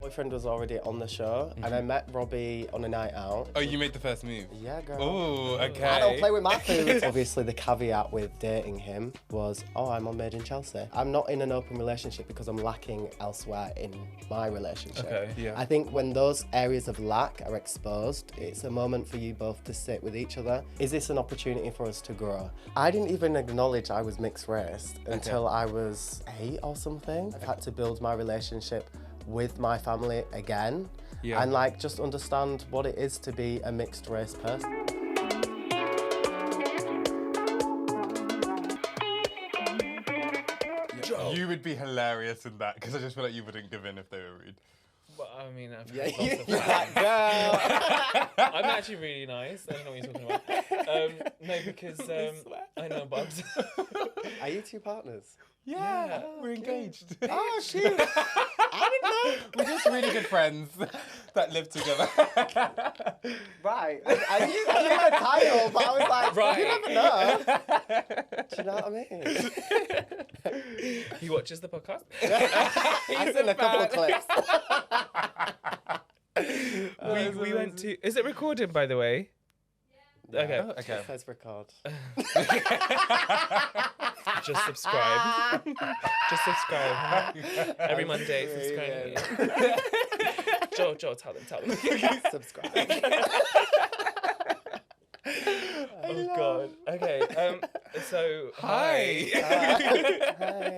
boyfriend was already on the show, and I met Robbie on a night out. Oh, you made the first move? Yeah, girl. Oh, okay. I don't play with my food. Obviously, the caveat with dating him was, I'm on Made in Chelsea. I'm not in an open relationship because I'm lacking elsewhere in my relationship. Okay, yeah. I think when those areas of lack are exposed, it's a moment for you both to sit with each other. Is this an opportunity for us to grow? I didn't even acknowledge I was mixed race until I was 8 or something. I've had to build my relationship with my family again, and like just understand what it is to be a mixed race person. You would be hilarious in that, because I just feel like you wouldn't give in if they were rude. Well, I mean, I've had lots of girl. I'm actually really nice. I don't know what you're talking about. No, because I know, Bobs. Are you two partners? Yeah, we're engaged. Oh, shoot. I didn't know. We're just really good friends that live together. Right. I knew the title, but I was like, you never know. Do you know what I mean? He watches the podcast? I've seen a couple of clips. We went to... Is it recorded, by the way? Yeah. Okay. Oh, okay. It says record. Just subscribe. Just subscribe. Every Monday, subscribe. Joel, tell them. Subscribe. Oh God. Okay. So hi. Hi.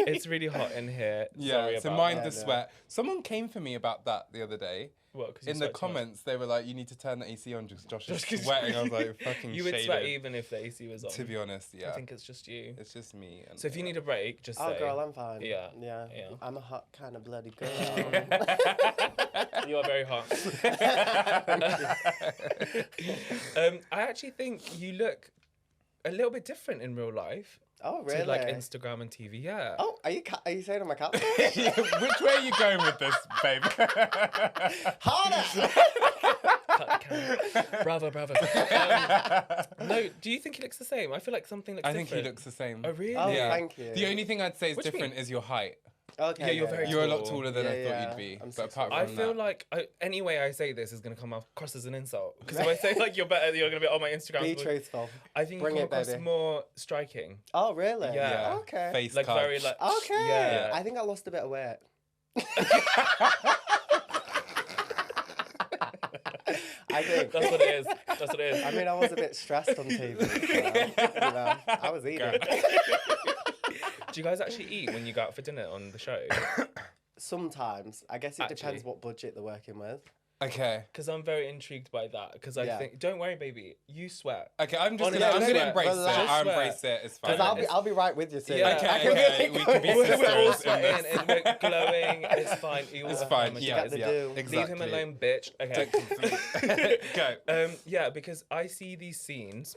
It's really hot in here. Yeah. Sorry So about mind that. the sweat. Someone came for me about that the other day. What? 'Cause you In the sweat too much? comments, they were like, "You need to turn the AC on, just Josh is sweating." I was like, "Fucking You would shaded." sweat even if the AC was on. To be honest, yeah. I think it's just you. It's just me. And So if you need a break, just Oh, say. girl, I'm fine. Yeah. Yeah. Yeah. I'm a hot kind of bloody girl. You are very hot. I actually think you look a little bit different in real life. Oh, really? To like Instagram and TV, yeah. Oh, are you saying I'm a cat? Which way are you going with this, babe? Harder! Bravo. No, do you think he looks the same? I feel like something looks I different. think he looks the same. Oh, really? Oh, Yeah. thank you. The only thing I'd say is What do you different is your height. Okay. Yeah, you're very You're a lot tall. taller than I Yeah, thought yeah. you'd be. I'm But 6'1". apart I from feel that, like any way I say this is going to come across as an insult. Because if I say like you're better, you're going to be on my Instagram. Be truthful. I think Bring you it, come across baby. more striking. Oh, really? Yeah. Okay. face Like cut. very like. Okay. Yeah. I think I lost a bit of weight. I think. That's what it is. That's what it is. I mean, I was a bit stressed on TV. So, I was eating. Do you guys actually eat when you go out for dinner on the show? Sometimes. I guess it Actually. depends what budget they're working with. Okay. Because I'm very intrigued by that. Because I think, don't worry, baby, you sweat. Okay, I'm Honestly, gonna sweat. embrace it. Relax. I'll Sweat. embrace it. It's fine. Because I'll be right with you soon. Yeah. Okay, we can be We're all sisters in sweating this. and we're glowing. It's fine. It's fine. Yeah, got the yeah, do. exactly. Leave him alone, bitch. Okay. Go. Yeah, because I see these scenes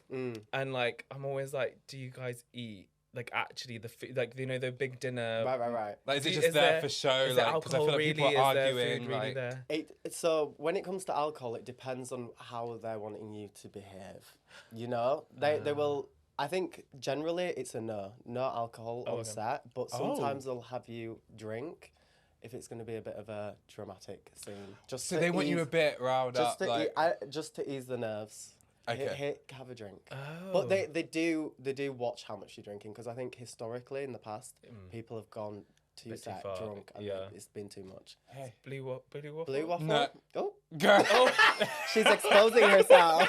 and like I'm always like, do you guys eat like actually the food, like, you know, the big dinner? Right. Like, is it just there for show? Is Like, because I feel like really? people are Is there arguing. food really Like, there? So when it comes to alcohol, it depends on how they're wanting you to behave. You know, they will. I think generally it's a no alcohol on set, but sometimes they'll have you drink if it's going to be a bit of a dramatic scene. Just so to they want you a bit riled up, like. just to ease the nerves. Okay. Have a drink. Oh. But they do watch how much you're drinking, because I think historically in the past people have gone too Bit too set far, drunk and yeah. it's been too much. Hey. Blue waffle. Blue waffle. No. Oh, Girl. she's exposing herself.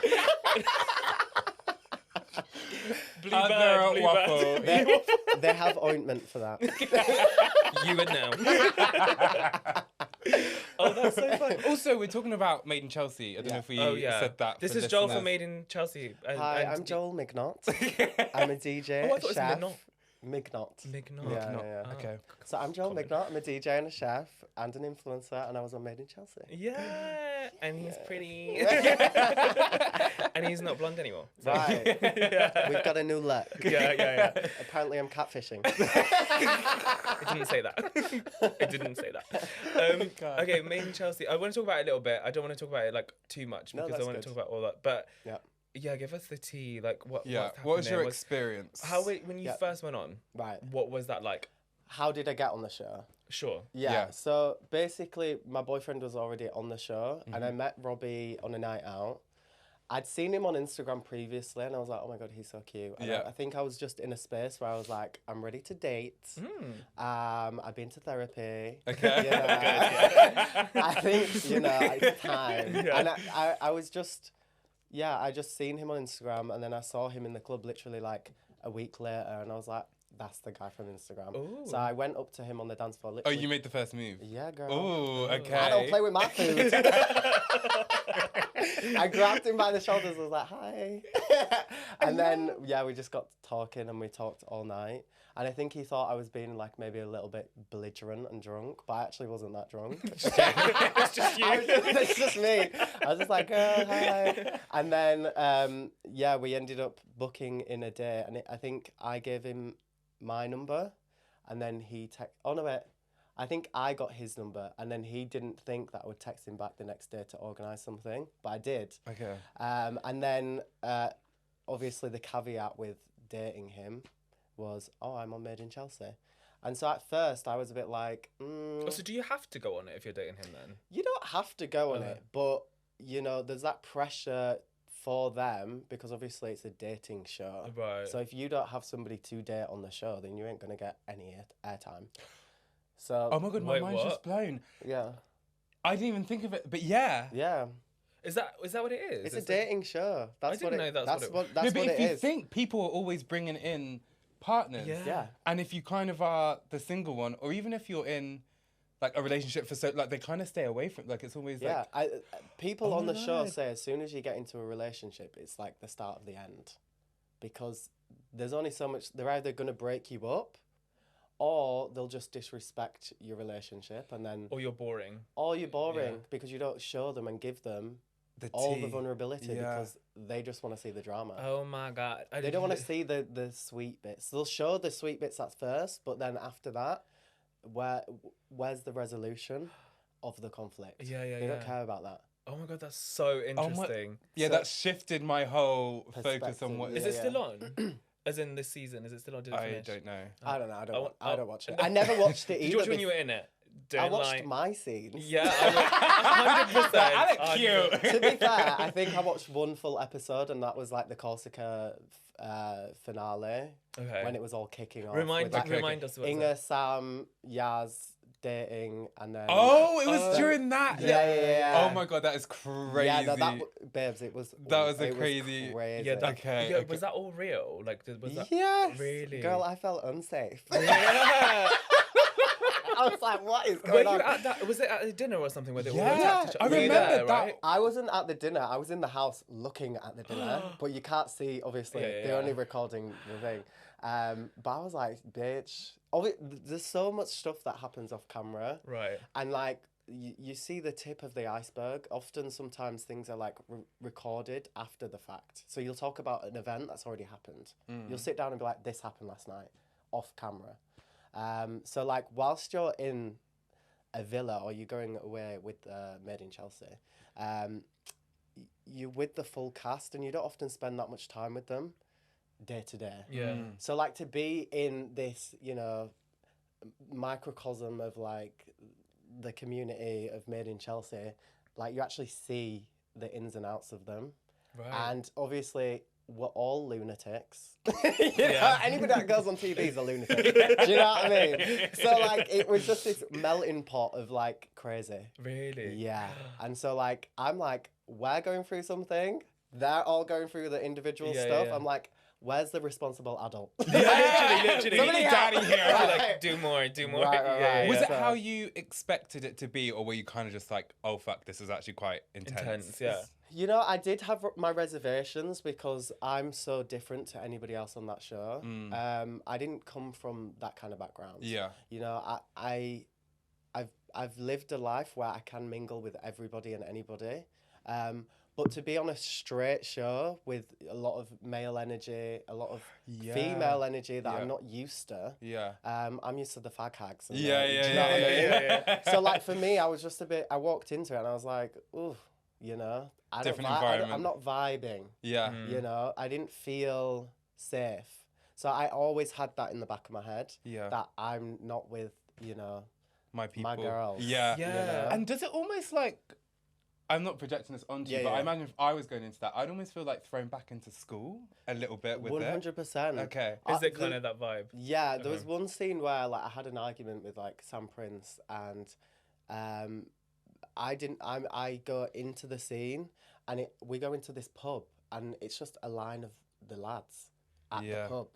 Blue Other bird. waffle. They have ointment for that. You would know. Oh, that's so fun. Also, we're talking about Made in Chelsea. I don't know if we said that. This for is Joel listeners. from Made in Chelsea. Hi, I'm Joel Mignott. I'm a DJ, Oh, I thought it was chef. Mignott. Mignott. Mignott. Yeah. Oh. Okay. So I'm Joel Mignott. I'm a DJ and a chef and an influencer, and I was on Made in Chelsea. Yeah, and he's pretty. And he's not blonde anymore. So. Right. We've got a new look. Yeah. Apparently, I'm catfishing. It didn't say that. It didn't say that. Okay, Made in Chelsea. I want to talk about it a little bit. I don't want to talk about it like too much because that's I want good. to talk about all that. But Yeah. give us the tea. Like what? Yeah. What's What was happened your there? experience? When you first went on? Right. What was that like? How did I get on the show? Sure. Yeah. So basically, my boyfriend was already on the show, and I met Robbie on a night out. I'd seen him on Instagram previously, and I was like, oh my God, he's so cute. And I think I was just in a space where I was like, I'm ready to date. I've been to therapy. Okay. You know, I think, you know, it's time. Yeah. And I was just, I just seen him on Instagram, and then I saw him in the club literally like a week later, and I was like, that's the guy from Instagram. Ooh. So I went up to him on the dance floor. Oh, Literally. you made the first move? Yeah, girl. Oh, okay. I don't play with my food. I grabbed him by the shoulders and was like, hi. And then, we just got talking and we talked all night. And I think he thought I was being like maybe a little bit belligerent and drunk, but I actually wasn't that drunk. It's just you. It's just me. I was just like, girl, hi. And then, we ended up booking in a day. And I think I gave him my number, and then he I think I got his number, and then he didn't think that I would text him back the next day to organise something, but I did. Okay. And then obviously the caveat with dating him was, I'm on Made in Chelsea. And so at first I was a bit like, So do you have to go on it if you're dating him then? You don't have to go on it, but you know, there's that pressure for them, because obviously it's a dating show. Right. So if you don't have somebody to date on the show, then you ain't going to get any airtime. So. Oh my God, my Wait, mind's what? just blown. Yeah. I didn't even think of it, but yeah. Yeah. Is that what it is? It's a dating show. That's I didn't know that's what it- That's No, but what if it you is. think people are always bringing in partners, Yeah. and if you kind of are the single one, or even if you're in like a relationship for they kind of stay away from, like it's always Yeah, like. people Oh on my the show God. say as soon as you get into a relationship, it's like the start of the end, because there's only so much. They're either going to break you up, or they'll just disrespect your relationship, and then Or you're boring. or you're boring because you don't show them and give them all the vulnerability because they just want to see the drama. Oh my God. They don't want to see the sweet bits. They'll show the sweet bits at first, but then after that, where's the resolution of the conflict? They don't care about that. Oh my God, that's so interesting. Yeah, So- that shifted my whole focus Perspective, on what Is yeah. it still on? As in this season? Is it still on? Did it I finish? don't know. I don't know. I don't watch it. I- I never watched it Did either. you watch when you were in it? I Don't watched lie. my scenes. Yeah, 100%. That looked cute. To be fair, I think I watched one full episode, and that was like the Corsica finale Okay. when it was all kicking off. Remind with, like, remind us what Inga, Sam, Yaz dating, and then Oh, it was during that. yeah. Oh my God, that is crazy. Yeah, babes, it was. That was a it crazy- crazy. Yeah, that, Okay, yeah, okay. was that all real? Like, was that Yes. really? Girl, I felt unsafe. Yeah. I was like, what is Were going you on? at that? Was it at a dinner or something where they all Yeah, attacked each I other? Were you remember there, that. right? I wasn't at the dinner. I was in the house looking at the dinner, but you can't see. Obviously, Yeah, they're only recording the thing. But I was like, bitch. There's so much stuff that happens off camera, Right. and like you see the tip of the iceberg. Often, sometimes things are like recorded after the fact. So you'll talk about an event that's already happened. You'll sit down and be like, this happened last night, off camera. So like whilst you're in a villa or you're going away with Made in Chelsea, you're with the full cast and you don't often spend that much time with them day to day. Yeah. So like to be in this, you know, microcosm of like the community of Made in Chelsea, like you actually see the ins and outs of them. Right. And obviously we're all lunatics. Yeah. Anybody that goes on TV is a lunatic. Do you know what I mean? So like it was just this melting pot of like crazy. Really? Yeah. And so like I'm like, we're going through something. They're all going through the individual Yeah, stuff. yeah. I'm like, where's the responsible adult? Yeah, literally. Somebody daddy help. here. You're Right. like, do more. Right, right. Was Yeah. it how you expected it to be, or were you kind of just like, oh fuck, this is actually quite intense? Intense, yeah. You know, I did have my reservations because I'm so different to anybody else on that show. I didn't come from that kind of background. Yeah. You know, I've lived a life where I can mingle with everybody and anybody. But to be on a straight show with a lot of male energy, a lot of female energy that I'm not used to. Yeah. I'm used to the fag hags. And Yeah, do yeah, you know what I yeah, mean? So like for me, I was just a bit. I walked into it and I was like, ooh, you know, Different environment. I'm not vibing. Yeah. You know, I didn't feel safe. So I always had that in the back of my head. Yeah. That I'm not with, you know, my people. My girls. Yeah. Yeah. You know? And does it almost like, I'm not projecting this onto you, but I imagine if I was going into that, I'd almost feel like thrown back into school a little bit with 100%. it. Okay. Is it kind of that vibe? Yeah, there was one scene where like I had an argument with like Sam Prince, and I go into the scene, and we go into this pub, and it's just a line of the lads at the pub,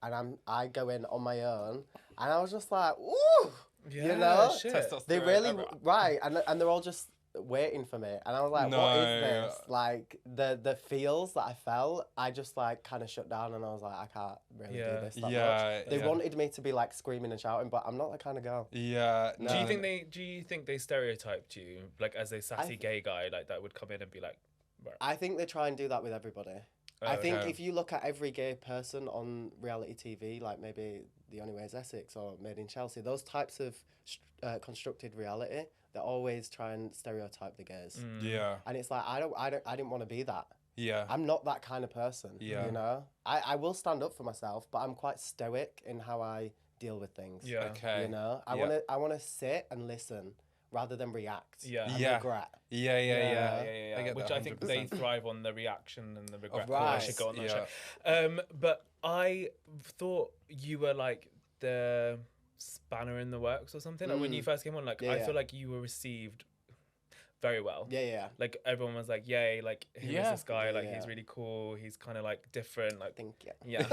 and I go in on my own, and I was just like, ooh, you know, shit. they really right, and they're all just waiting for me, and I was like, what is this? Like the feels that I felt, I just like kind of shut down, and I was like, I can't really do this that much. They wanted me to be like screaming and shouting, but I'm not that kind of girl. Yeah. No. Do you think they stereotyped you like as a sassy gay guy like that would come in and be like? Right. I think they try and do that with everybody. I think if you look at every gay person on reality TV, like maybe The Only Way is Essex or Made in Chelsea, those types of constructed reality, they always try and stereotype the gays. Yeah. And it's like I didn't want to be that. Yeah. I'm not that kind of person. Yeah. You know? I will stand up for myself, but I'm quite stoic in how I deal with things. Yeah. Okay. You know? I wanna sit and listen rather than react. Yeah. And regret. Yeah. Which I think they thrive on the reaction and the regret. Right. I should go on that show. But I thought you were like the spanner in the works or something. Like when you first came on, like I feel like you were received very well. Yeah. Like everyone was like, "Yay!" Like who is this guy? Like Yeah. he's really cool. He's kind of like different. Like Thank you. yeah.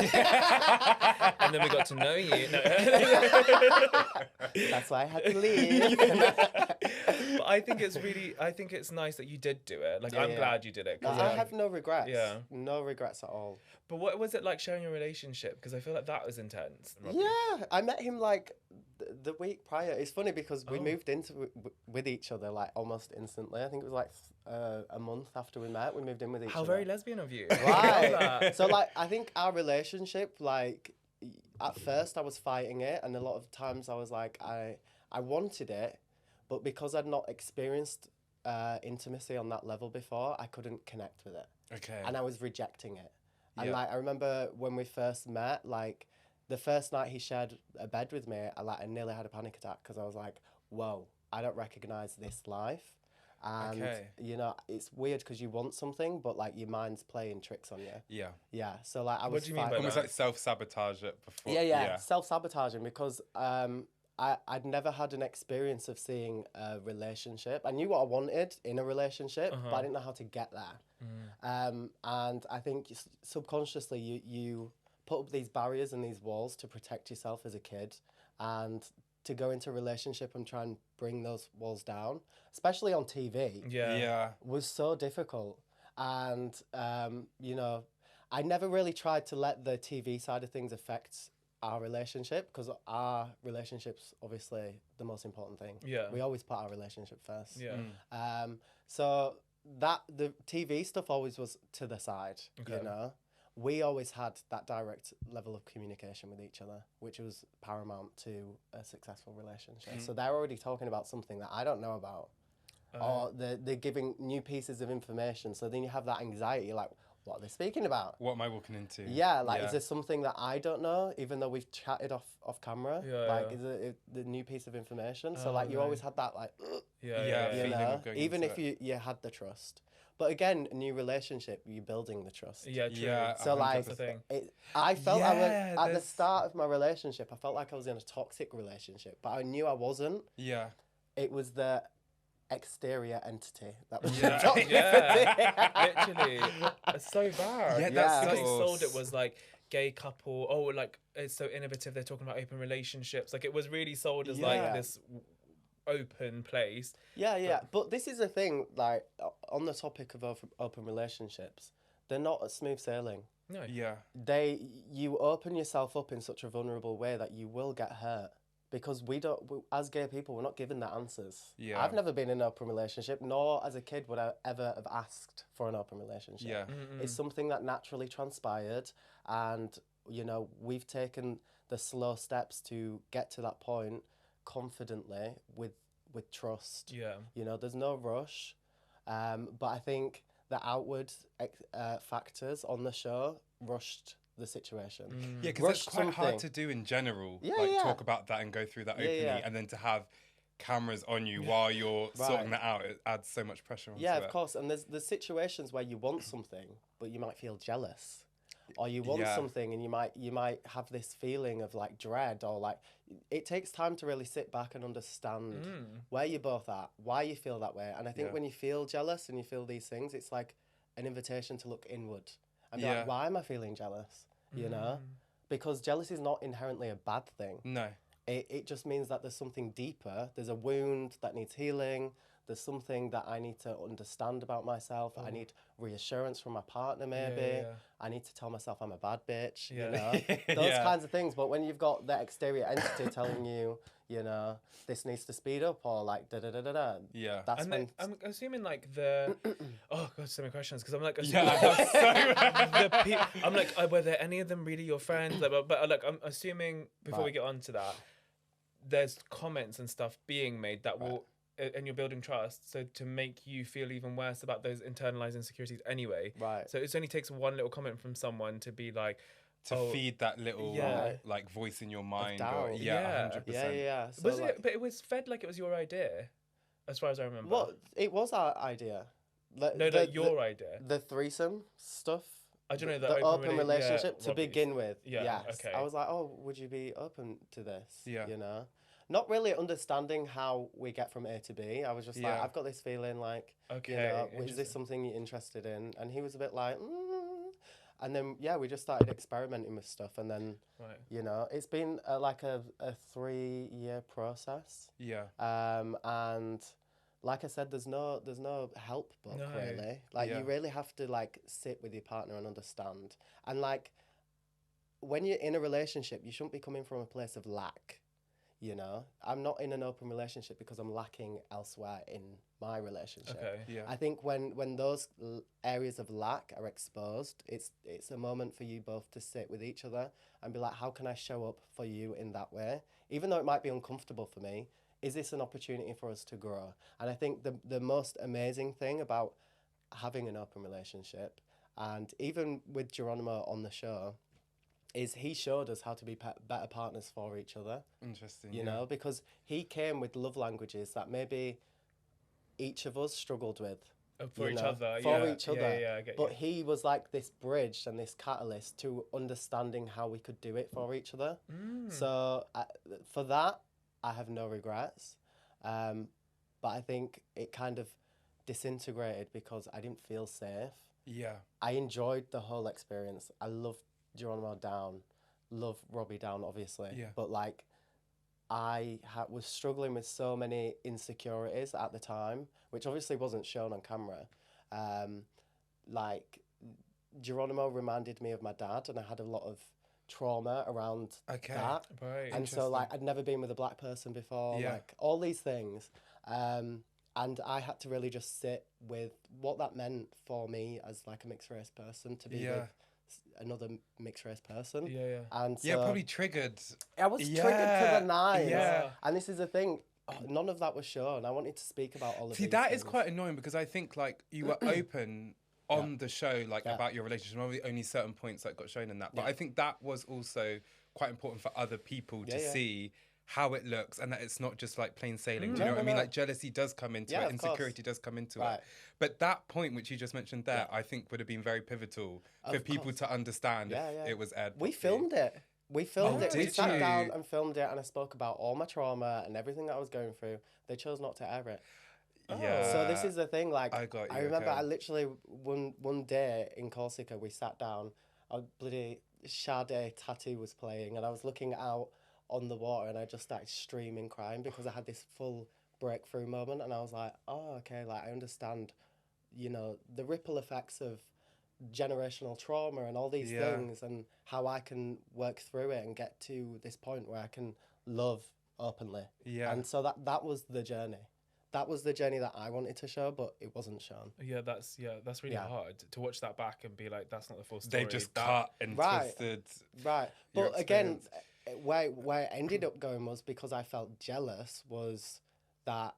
And then we got to know you. No. That's why I had to leave. But I think it's nice that you did do it. Like I'm glad you did it. No, I have no regrets. Yeah. No regrets at all. But what was it like sharing your relationship? Because I feel like that was intense. Yeah, I met him like the week prior. It's funny because we moved into with each other like almost instantly. I think it was like a month after we met. We moved in with each other. How very lesbian of you. Right. So like I think our relationship, like at first I was fighting it, and a lot of times I was like I wanted it, but because I'd not experienced intimacy on that level before, I couldn't connect with it. Okay. And I was rejecting it. And like I remember when we first met, like the first night he shared a bed with me, I nearly had a panic attack because I was like, whoa, I don't recognize this life. And you know, it's weird because you want something, but like your mind's playing tricks on you. Yeah. So like I was. What do you mean by almost that? like self-sabotage it before. Yeah. Self-sabotaging because I'd never had an experience of seeing a relationship. I knew what I wanted in a relationship, but I didn't know how to get there. And I think subconsciously you put up these barriers and these walls to protect yourself as a kid, and to go into a relationship and try and bring those walls down, especially on TV, was so difficult. And, you know, I never really tried to let the TV side of things affect our relationship, because our relationship's obviously the most important thing. Yeah. We always put our relationship first. Yeah. So that the TV stuff always was to the side, you know. We always had that direct level of communication with each other, which was paramount to a successful relationship. So they're already talking about something that I don't know about, or they're giving new pieces of information. So then you have that anxiety, like, what are they speaking about? What am I walking into? Yeah, like, is there something that I don't know, even though we've chatted off camera? Is it the new piece of information? So, like, you always had that, like, you know, even if you had the trust. But again, a new relationship, you're building the trust. Yeah, true. Yeah, so, like, I felt at the start of my relationship, I felt like I was in a toxic relationship, but I knew I wasn't. Yeah. It was the exterior entity that was literally, it's so bad. Yeah, that's they sold it was like gay couple. Oh, like it's so innovative. They're talking about open relationships. Like it was really sold as like this open place. But this is the thing. Like on the topic of open relationships, they're not a smooth sailing. No. Yeah. You open yourself up in such a vulnerable way that you will get hurt. Because as gay people, we're not given the answers. Yeah. I've never been in an open relationship, nor as a kid would I ever have asked for an open relationship. Yeah. It's something that naturally transpired, and you know, we've taken the slow steps to get to that point confidently with trust. Yeah. You know, there's no rush, but I think the outward factors on the show rushed the situation. Yeah, because it's quite hard to do in general. Talk about that and go through that openly, and then to have cameras on you while you're sorting that out. It adds so much pressure onto Yeah, of course. And there's situations where you want something, but you might feel jealous. Or you want something and you might have this feeling of like dread, or like it takes time to really sit back and understand where you're both at, why you feel that way. And I think when you feel jealous and you feel these things, it's like an invitation to look inward and be like, why am I feeling jealous? You know? Because jealousy is not inherently a bad thing. No. It just means that there's something deeper. There's a wound that needs healing. There's something that I need to understand about myself. I need reassurance from my partner, maybe. I need to tell myself I'm a bad bitch, you know? Those kinds of things. But when you've got that exterior entity telling you, you know, this needs to speed up, or like da-da-da-da-da. Yeah. That's and when... I'm assuming like the... oh, God, so many questions. Because I'm like... I'm like, were there any of them really your friends? Like, but like, I'm assuming, before we get on to that, there's comments and stuff being made that will... and you're building trust, so to make you feel even worse about those internalized insecurities anyway. Right. So it only takes one little comment from someone to be like... to feed that little like voice in your mind. Or, 100%. Yeah. So was it? But it was fed like it was your idea, as far as I remember. Well, it was our idea. Your idea. The threesome stuff. I don't know, the open relationship to Robbie's. begin with. Yeah, yes. okay. I was like, oh, would you be open to this? Yeah. You know? Not really understanding how we get from A to B. I was just like, I've got this feeling like, you know, is this something you're interested in? And he was a bit like, And then, we just started experimenting with stuff. And then, you know, it's been like a 3-year process. Yeah. And like I said, there's no help book, really. Like, you really have to, like, sit with your partner and understand. And, like, when you're in a relationship, you shouldn't be coming from a place of lack. You know, I'm not in an open relationship because I'm lacking elsewhere in my relationship. Okay. Yeah. I think when those areas of lack are exposed, it's a moment for you both to sit with each other and be like, how can I show up for you in that way? Even though it might be uncomfortable for me, is this an opportunity for us to grow? And I think the most amazing thing about having an open relationship, and even with Geronimo on the show, is he showed us how to be better partners for each other. Interesting. You know, because he came with love languages that maybe each of us struggled with. For each other. For each other. Yeah, I get but you. he was like this bridge and this catalyst to understanding how we could do it for each other. So for that, I have no regrets. But I think it kind of disintegrated because I didn't feel safe. Yeah. I enjoyed the whole experience. I loved Geronimo down, love Robbie down, obviously. Yeah. But like, I was struggling with so many insecurities at the time, which obviously wasn't shown on camera. Like, Geronimo reminded me of my dad, and I had a lot of trauma around that. Right. And so, like, I'd never been with a black person before, like, all these things. And I had to really just sit with what that meant for me as, like, a mixed race person to be with another mixed race person. And so probably triggered. I was triggered to the nines. Yeah. And this is the thing, none of that was shown. I wanted to speak about all of these that things. is quite annoying, because I think like you were open on the show, like about your relationship. Only certain points like got shown in that, but I think that was also quite important for other people to see how it looks, and that it's not just like plain sailing. Do you know what I mean? Like, jealousy does come into it, insecurity does come into it. But that point which you just mentioned there, I think would have been very pivotal for people to understand if it was aired. We filmed it. We filmed it. We sat you? down and filmed it, and I spoke about all my trauma and everything that I was going through. They chose not to air it. Yeah. So this is the thing, like, I remember I literally, one day in Corsica, we sat down, a bloody Sade tattoo was playing, and I was looking out on the water, and I just started streaming crying because I had this full breakthrough moment, and I was like, oh, okay, like, I understand, you know, the ripple effects of generational trauma and all these things, and how I can work through it and get to this point where I can love openly. And so that was the journey. That was the journey that I wanted to show, but it wasn't shown. That's really hard to watch that back and be like, that's not the full story. They just cut and twisted. Right. But again, where it ended up going was because I felt jealous, was that,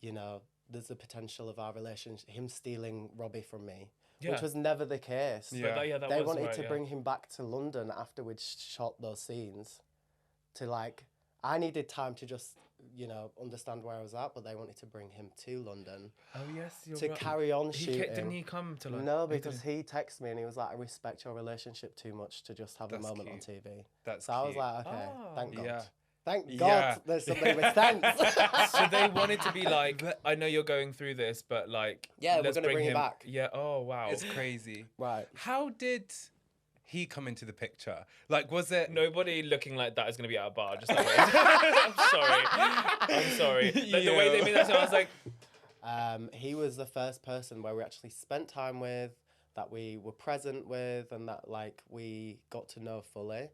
you know, there's the potential of our relationship, him stealing Robbie from me, which was never the case. They wanted to bring him back to London after we'd shot those scenes to, like, I needed time to just you know, understand where I was at, but they wanted to bring him to London. Oh yes, you're to right. carry on shooting. Didn't he come to London? No, because he texted me and he was like, I respect your relationship too much to just have a moment on cute. TV. That's so I was cute. like, okay, thank God. Yeah. Thank God there's somebody with sense. So they wanted to be like, I know you're going through this, but like, yeah, we're let's going to bring him back. Yeah, oh wow. It's crazy. Right. How did he come into the picture? Like, was it... Nobody looking like that is going to be at a bar. Just like, I'm sorry. Like, the way they made that sound, I was like... he was the first person where we actually spent time with, that we were present with, and that like we got to know fully.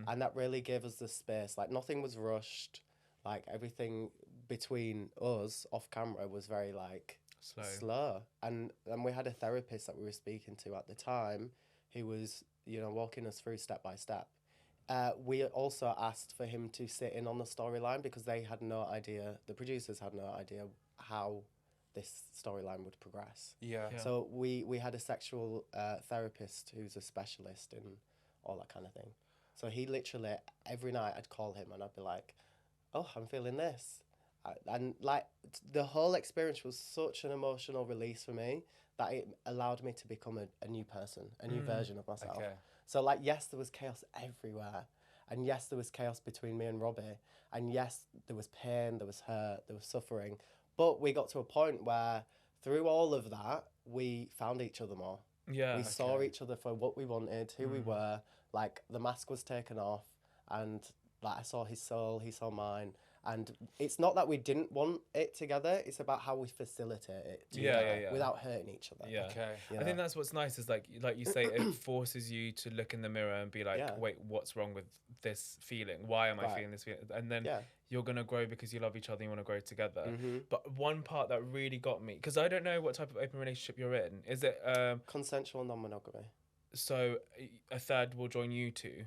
And that really gave us the space. Like nothing was rushed. Like everything between us off camera was very like slow. And we had a therapist that we were speaking to at the time who was, you know, walking us through step by step. We also asked for him to sit in on the storyline because they had no idea, the producers had no idea how this storyline would progress. Yeah. So we had a sexual therapist who's a specialist in all that kind of thing. So he literally, every night I'd call him and I'd be like, oh, I'm feeling this. And like the whole experience was such an emotional release for me that it allowed me to become a new person, a new version of myself. Okay. So like, yes, there was chaos everywhere. And yes, there was chaos between me and Robbie. And yes, there was pain, there was hurt, there was suffering. But we got to a point where through all of that, we found each other more. Yeah. We saw each other for what we wanted, who we were. Like the mask was taken off and like I saw his soul, he saw mine. And it's not that we didn't want it together, it's about how we facilitate it together without hurting each other. Yeah. Okay. I think that's what's nice is like you say, it forces you to look in the mirror and be like, wait, what's wrong with this feeling? Why am I feeling this feeling? And then you're going to grow because you love each other and you want to grow together. But one part that really got me, because I don't know what type of open relationship you're in. Is it... consensual non-monogamy. So a third will join you two?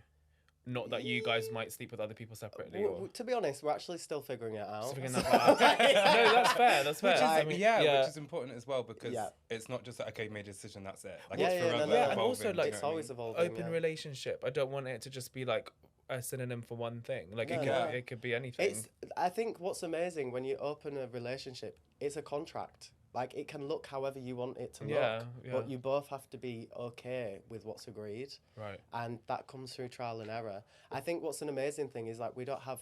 Not that you guys might sleep with other people separately. Or... To be honest, we're actually still figuring it out. Still figuring that out. No, that's fair. That's fair. Which is, which is important as well because it's not just that, okay, made a decision, that's it. Like, it's forever evolving, and also like it's always evolving. Open relationship. I don't want it to just be like a synonym for one thing. Like it could be anything. I think what's amazing when you open a relationship, it's a contract. Like, it can look however you want it to look, but you both have to be okay with what's agreed. Right. And that comes through trial and error. I think what's an amazing thing is, like, we don't have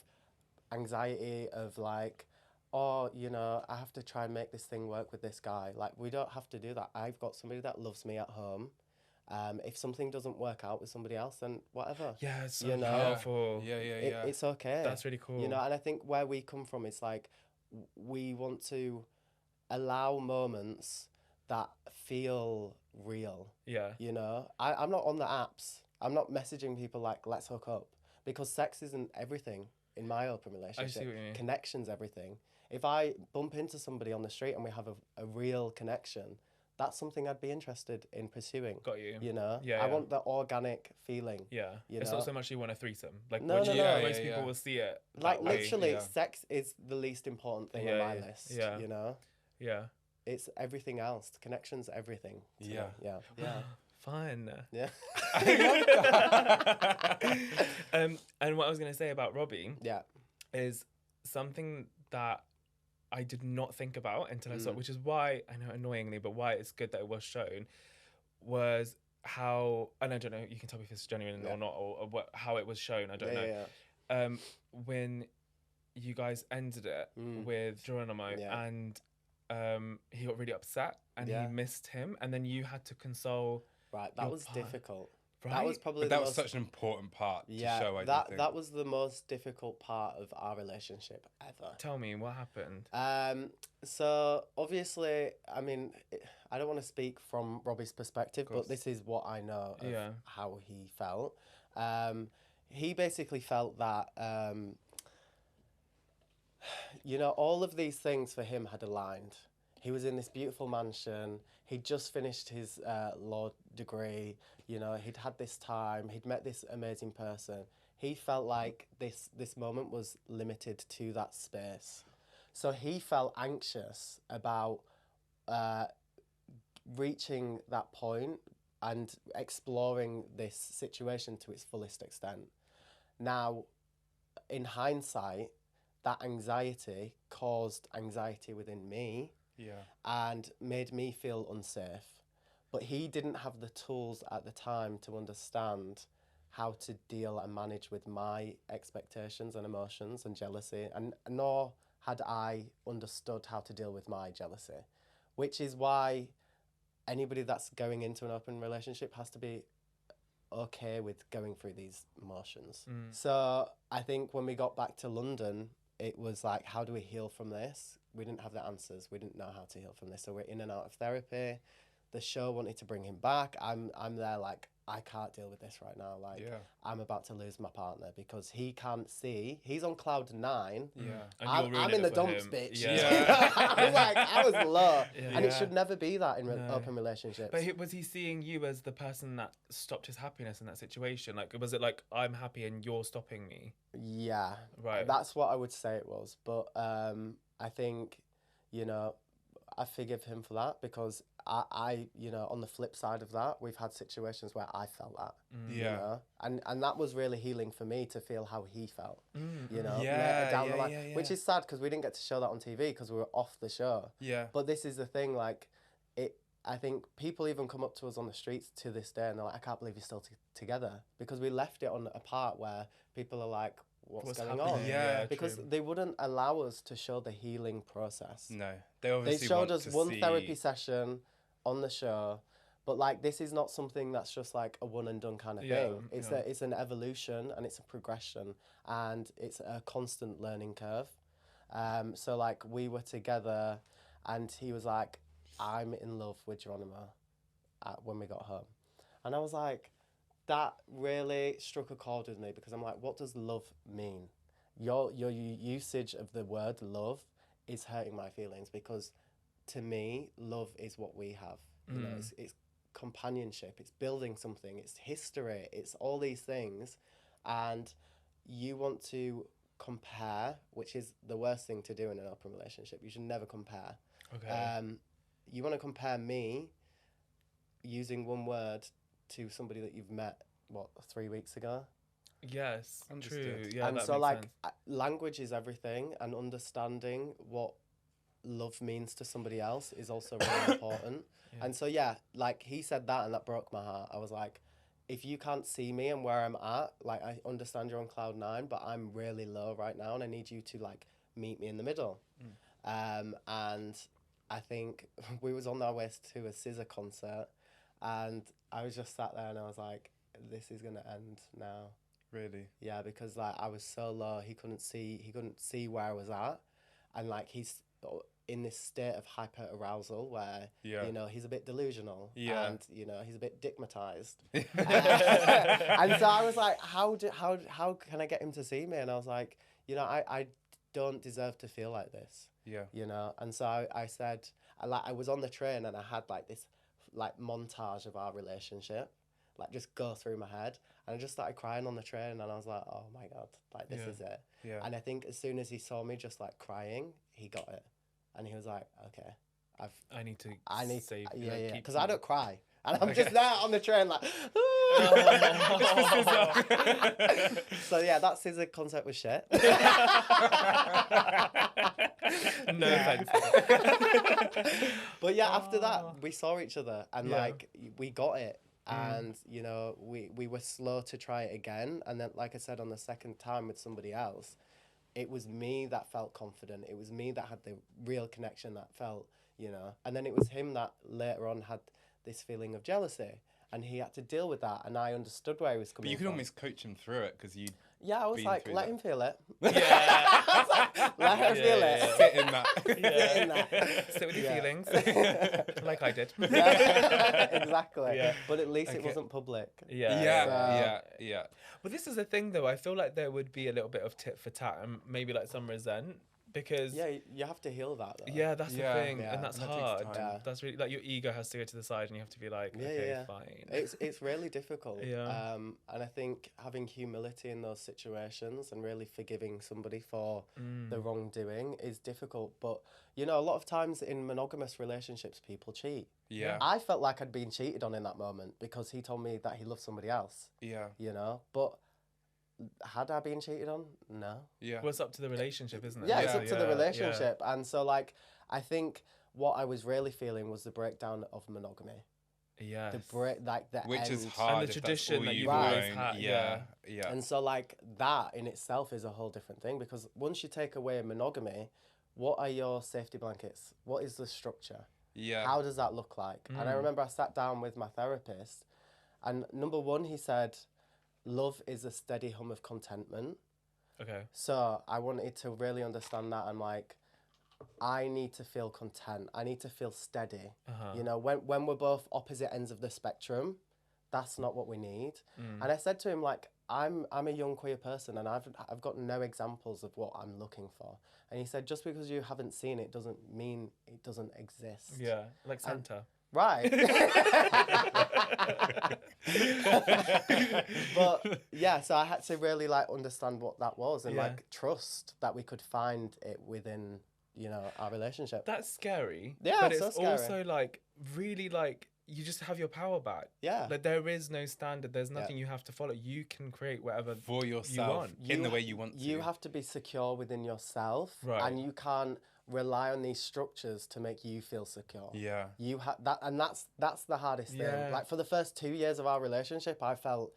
anxiety of, like, oh, you know, I have to try and make this thing work with this guy. Like, we don't have to do that. I've got somebody that loves me at home. If something doesn't work out with somebody else, then whatever. Yeah, it's so powerful. It's okay. That's really cool. You know, and I think where we come from, it's like, we want to allow moments that feel real. Yeah. You know, I'm not on the apps. I'm not messaging people like, let's hook up. Because sex isn't everything in my open relationship. I see what you mean. Connection's everything. If I bump into somebody on the street and we have a real connection, that's something I'd be interested in pursuing. Got you. You know? Yeah. I want the organic feeling. Yeah. You it's know? not so much you want a threesome. Like, no. most people will see it. Like, literally, sex is the least important thing on my list. Yeah. You know? Yeah. It's everything else. The connection's everything. Yeah. Yeah. Fun. Yeah. And what I was going to say about Robbie is something that I did not think about until I saw it, which is why, I know annoyingly, but why it's good that it was shown, was how, and I don't know, you can tell me if it's genuine or not, or how it was shown, I don't know. When you guys ended it with Geronimo and he got really upset and he missed him, and then you had to console. Right, that was difficult. Right? That was probably that was such an important part to show. I think that was the most difficult part of our relationship ever. Tell me what happened. So obviously, I mean, I don't want to speak from Robbie's perspective, but this is what I know of how he felt. He basically felt that, you know, all of these things for him had aligned. He was in this beautiful mansion. He'd just finished his law degree. You know, he'd had this time. He'd met this amazing person. He felt like this moment was limited to that space. So he felt anxious about reaching that point and exploring this situation to its fullest extent. Now, in hindsight, that anxiety caused anxiety within me and made me feel unsafe. But he didn't have the tools at the time to understand how to deal and manage with my expectations and emotions and jealousy, and nor had I understood how to deal with my jealousy, which is why anybody that's going into an open relationship has to be okay with going through these emotions. So I think when we got back to London, it was like, how do we heal from this? We didn't have the answers. We didn't know how to heal from this. So we're in and out of therapy. The show wanted to bring him back. I'm there like, I can't deal with this right now. Like, I'm about to lose my partner because he can't see. He's on cloud 9. And I'm in the dumps, bitch. Yeah. I was low. And it should never be that in open relationships. But was he seeing you as the person that stopped his happiness in that situation? Like, was it like, I'm happy and you're stopping me? Yeah. Right. That's what I would say it was. But I think, you know, I forgive him for that because I, you know, on the flip side of that, we've had situations where I felt that, you know, and that was really healing for me to feel how he felt, you know, later down the line, which is sad because we didn't get to show that on TV because we were off the show. But this is the thing, like, I think people even come up to us on the streets to this day and they're like, I can't believe you're still together, because we left it on a part where people are like, what's going on? Because they wouldn't allow us to show the healing process. No, they obviously showed us one therapy session on the show, but like, this is not something that's just like a one and done kind of thing. It's an evolution and it's a progression and it's a constant learning curve. So like, we were together and he was like, I'm in love with Geronimo when we got home. And I was like, that really struck a chord with me because I'm like, what does love mean? Your usage of the word love is hurting my feelings because to me, love is what we have. You know, it's companionship, it's building something, it's history, it's all these things. And you want to compare, which is the worst thing to do in an open relationship. You should never compare. You want to compare me using one word to somebody that you've met, 3 weeks ago? Yes, understood. True. Yeah, and that so makes like sense. language is everything, and understanding what love means to somebody else is also really important. And so like he said that and that broke my heart. I was like, if you can't see me and where I'm at, like, I understand you're on cloud 9, but I'm really low right now and I need you to like meet me in the middle. And I think we was on our way to a Scissor concert and I was just sat there and I was like, this is gonna end now. Really? Yeah, because like I was so low, he couldn't see where I was at, and like he's in this state of hyper arousal where you know, he's a bit delusional and you know, he's a bit dickmatized. And so I was like, how can I get him to see me? And I was like, you know, I don't deserve to feel like this. You know, and so I said, I was on the train and I had like this like montage of our relationship like just go through my head, and I just started crying on the train and I was like, oh my god, like this is it. And I think as soon as he saw me just like crying, he got it, and he was like, okay, I need to save, because I don't cry, and I'm just there on the train like so yeah, that Scissor concert was shit. No offense. But yeah, after that we saw each other and like we got it, and you know, we were slow to try it again, and then like I said, on the second time with somebody else, it was me that felt confident, it was me that had the real connection, that felt, you know, and then it was him that later on had this feeling of jealousy, and he had to deal with that, and I understood where he was coming from. But you could almost coach him through it because you. Yeah, I was like, let him feel it. Yeah. Let her feel it. Sit in that. Sit in that. Sit with your feelings. Like I did. Yeah, exactly. Yeah. But at least it wasn't public. Yeah. But this is the thing, though. I feel like there would be a little bit of tit for tat and maybe like some resent. Because you have to heal that though. Yeah, that's the thing, and that's hard. Yeah. That's really like your ego has to go to the side, and you have to be like, okay, fine. It's really difficult. And I think having humility in those situations and really forgiving somebody for the wrongdoing is difficult. But you know, a lot of times in monogamous relationships, people cheat. Yeah. I felt like I'd been cheated on in that moment because he told me that he loved somebody else. Yeah. You know, but had I been cheated on? No. Yeah. Well, it's up to the relationship, isn't it? Yeah, it's up to the relationship. And so, like, I think what I was really feeling was the breakdown of monogamy. Yeah. The which end. is hard. And the tradition that you've Right. always had. Yeah. And so, like, that in itself is a whole different thing, because once you take away monogamy, what are your safety blankets? What is the structure? Yeah. How does that look like? And I remember I sat down with my therapist, and number one, he said, love is a steady hum of contentment. Okay. So I wanted to really understand that. I'm like, I need to feel content. I need to feel steady. You know, when we're both opposite ends of the spectrum, that's not what we need. And I said to him, like, I'm a young queer person, and I've got no examples of what I'm looking for. And he said, just because you haven't seen it doesn't mean it doesn't exist. Yeah, like Santa. Right. But yeah, so I had to really like understand what that was, and like trust that we could find it within, you know, our relationship. That's scary. Yeah, but so it's scary. also like really like you just have your power back. Yeah. Like there is no standard. There's nothing you have to follow. You can create whatever for yourself you want. in the way you want to. You have to be secure within yourself, right. And you can't rely on these structures to make you feel secure. Yeah. You have that, and that's the hardest thing. Yeah. Like for the first 2 years of our relationship, I felt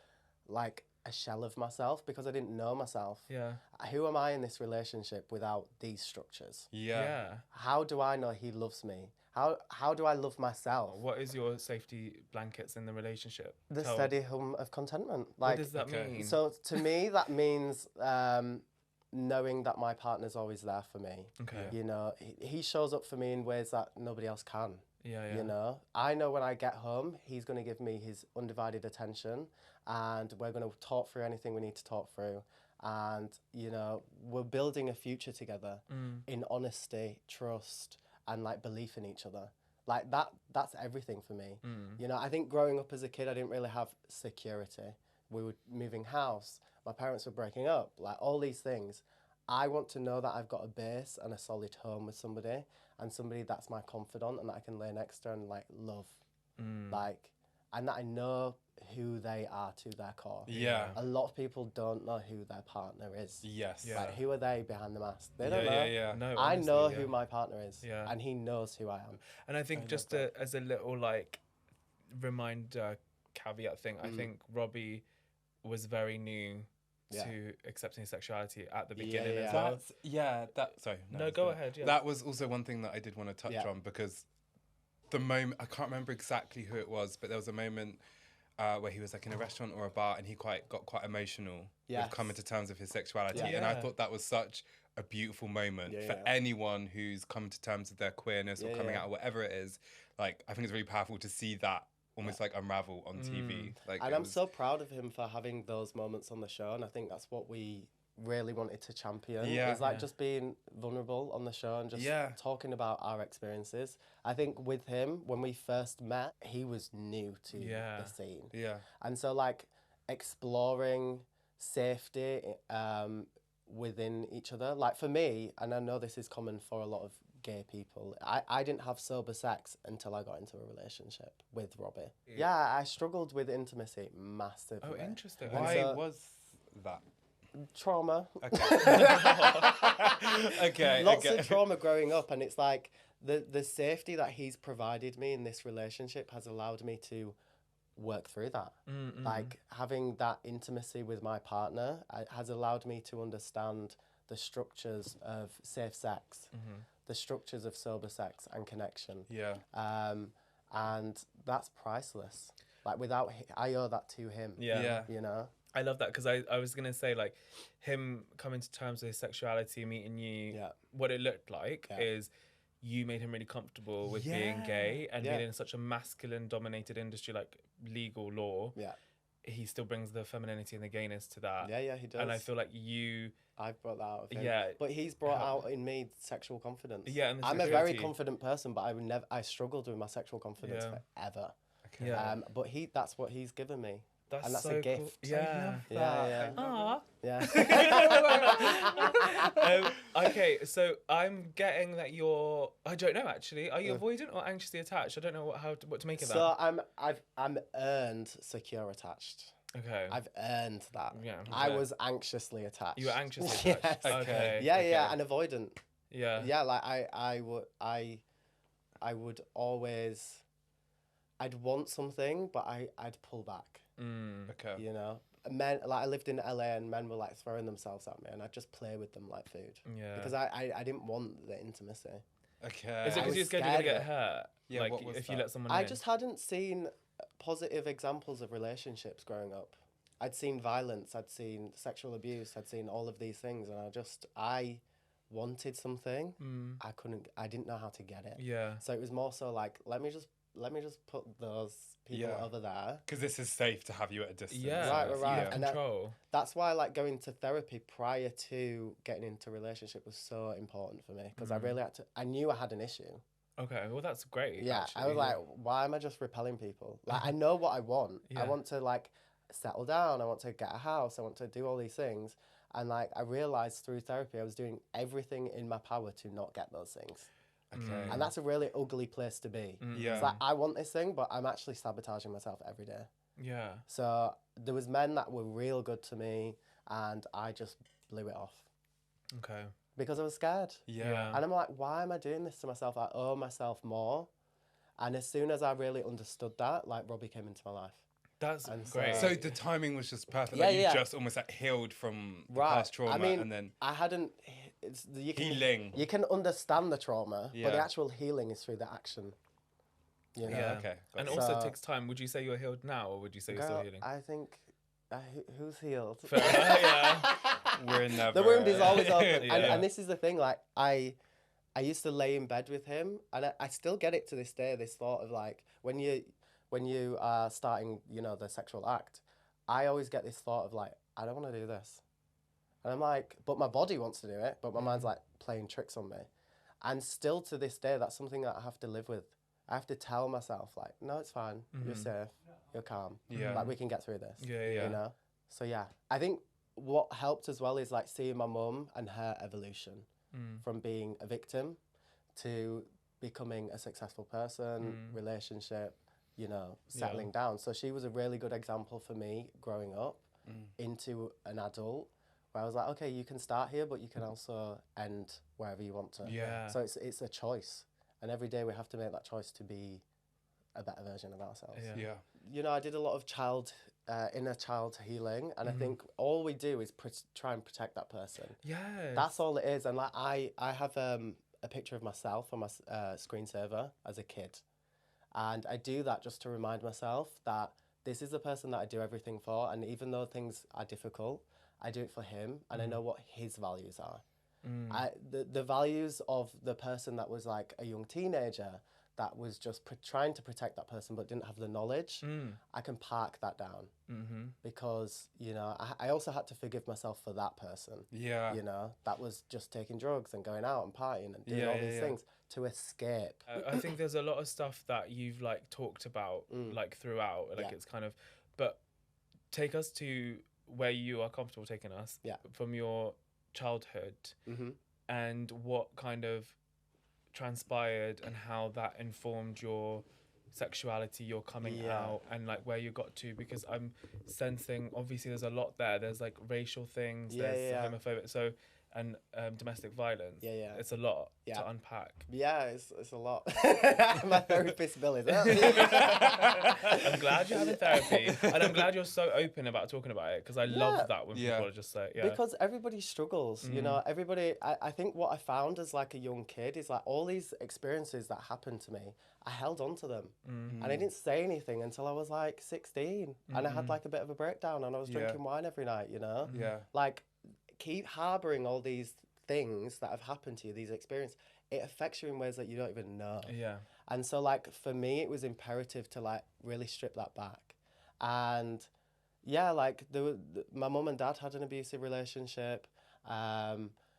like a shell of myself because I didn't know myself. Yeah. Who am I in this relationship without these structures? Yeah. How do I know he loves me? How do I love myself? What is your safety blankets in the relationship? The steady hum of contentment. Like, what does that mean? So to me, that means knowing that my partner's always there for me. Okay. You know, he shows up for me in ways that nobody else can. Yeah. You know, I know when I get home, he's going to give me his undivided attention, and we're going to talk through anything we need to talk through. And, you know, we're building a future together in honesty, trust, and like belief in each other. Like that's everything for me. You know, I think growing up as a kid, I didn't really have security. We were moving house. My parents were breaking up, like all these things. I want to know that I've got a base and a solid home with somebody, and somebody that's my confidant and that I can lay next to and like love. Like, and that I know who they are to their core. Yeah. A lot of people don't know who their partner is. Yes. Yeah. Like, who are they behind the mask? They don't know. Yeah. No, I honestly, know who my partner is. Yeah. And he knows who I am. And I think just as a little like reminder caveat thing, I think Robbie was very new to accepting his sexuality at the beginning as well. Sorry. No, go ahead. Yeah. That was also one thing that I did want to touch on, because the moment, I can't remember exactly who it was, but there was a moment where he was like in a restaurant or a bar, and he got quite emotional with coming to terms with his sexuality. And I thought that was such a beautiful moment for anyone who's come to terms with their queerness or coming out or whatever it is. Like, I think it's really powerful to see that almost like unravel on TV. Like, and I'm so proud of him for having those moments on the show, and I think that's what we really wanted to champion. It's like just being vulnerable on the show and just talking about our experiences. I think with him, when we first met, he was new to the scene. Yeah. And so like exploring safety within each other. Like for me, and I know this is common for a lot of gay people, I didn't have sober sex until I got into a relationship with Robbie. Yeah, I struggled with intimacy massively. Oh, interesting. Why was that? Trauma. Okay. Lots of trauma growing up, and it's like the safety that he's provided me in this relationship has allowed me to work through that. Like having that intimacy with my partner has allowed me to understand the structures of safe sex, the structures of sober sex and connection. Yeah. And that's priceless. Like I owe that to him. Yeah. You know? I love that, because I was going to say, like, him coming to terms with his sexuality, meeting you, what it looked like is you made him really comfortable with being gay, and being in such a masculine-dominated industry like legal law. Yeah. He still brings the femininity and the gayness to that. Yeah, he does. And I feel like I've brought that out of him. Yeah. But he's brought out in me sexual confidence. Yeah, and I'm a very confident person, but I struggled with my sexual confidence forever. Okay. Yeah. But that's what he's given me. That's and that's so a gift. Cool. Yeah. Yeah. Okay, so I'm getting that you're. I don't know actually. Are you avoidant or anxiously attached? I don't know what to make of that. So I'm earned secure attached. Okay. I've earned that. Yeah. I Okay. was anxiously attached. You were anxiously attached. Yes. Okay. Yeah, okay. yeah, and avoidant. Yeah. Yeah, like I would always, I'd want something, but I'd pull back. Okay. You know, men, like I lived in LA and men were like throwing themselves at me and I'd just play with them like food. Yeah. Because I didn't want the intimacy. Okay. Is it because you're scared you're gonna get hurt? Yeah, like what was if you that? let someone I in? just hadn't seen positive examples of relationships growing up. I'd seen violence, I'd seen sexual abuse, I'd seen all of these things, and I wanted something. I didn't know how to get it. Yeah. So it was more so like, let me just put those people over there. Because this is safe to have you at a distance. Yeah. Right. You have And control. that's why like going to therapy prior to getting into a relationship was so important for me, because I really had to, I knew I had an issue. Okay, well that's great. Yeah, actually. I was like, why am I just repelling people? Like, I know what I want. Yeah. I want to like settle down. I want to get a house. I want to do all these things. And like, I realized through therapy, I was doing everything in my power to not get those things. Okay. And that's a really ugly place to be. Yeah. It's like, I want this thing, but I'm actually sabotaging myself every day. Yeah. So there was men that were real good to me, and I just blew it off Okay. because I was scared. Yeah. And I'm like, why am I doing this to myself? I owe myself more. And as soon as I really understood that, like, Robbie came into my life. That's And great. So the timing was just perfect. Yeah, Like you yeah. just almost like healed from the Right. past trauma, I mean, and then I hadn't. It's you can healing. You can understand the trauma, but the Yeah. actual healing is through the action. You know. yeah. Okay, got And it. also So- it takes time. Would you say you're healed now, or would you say you're still Girl, healing? I think. Who's healed? Fair enough, yeah. We're never. The wound is always open, Yeah. and this is the thing. Like I used to lay in bed with him, and I still get it to this day. This thought of like when you are starting, you know, the sexual act, I always get this thought of like, I don't want to do this, and I'm like, but my body wants to do it, but my mind's like playing tricks on me, and still to this day, that's something that I have to live with. I have to tell myself like, no, it's fine, you're safe, you're calm, Yeah. like we can get through this, Yeah, yeah. you know. So yeah, I think what helped as well is like seeing my mum and her evolution from being a victim to becoming a successful person, relationship, you know, settling down. So she was a really good example for me growing up into an adult, where I was like, okay, you can start here, but you can also end wherever you want to. Yeah. So it's a choice, and every day we have to make that choice to be a better version of ourselves. Yeah. Yeah. You know, I did a lot of inner child healing, and I think all we do is try and protect that person. Yes. That's all it is. And like I have a picture of myself on my screensaver as a kid, and I do that just to remind myself that this is the person that I do everything for, and even though things are difficult, I do it for him, and I know what his values are. The values of the person that was like a young teenager that was just trying to protect that person but didn't have the knowledge, I can park that down. Because, you know, I also had to forgive myself for that person. Yeah. You know, that was just taking drugs and going out and partying and doing Yeah, all yeah, these yeah. things to escape. I think there's a lot of stuff that you've like talked about like throughout, like Yeah. it's kind of, but take us to where you are comfortable taking us from your childhood and what kind of transpired and how that informed your sexuality, your coming out, and like where you got to, because I'm sensing obviously there's a lot there. There's like racial things, there's homophobic, so and domestic violence. It's a lot to unpack. Yeah, it's a lot. My therapist Bill is out. I'm glad you're having therapy, and I'm glad you're so open about talking about it, because I love that when people are just like, Because everybody struggles, you know, I think what I found as like a young kid is like all these experiences that happened to me, I held on to them. And I didn't say anything until I was like 16. And I had like a bit of a breakdown, and I was drinking wine every night, you know? Yeah. Like, keep harboring all these things that have happened to you, these experiences. It affects you in ways that you don't even know. Yeah. And so, like, for me, it was imperative to, like, really strip that back. And, yeah, like, my mum and dad had an abusive relationship.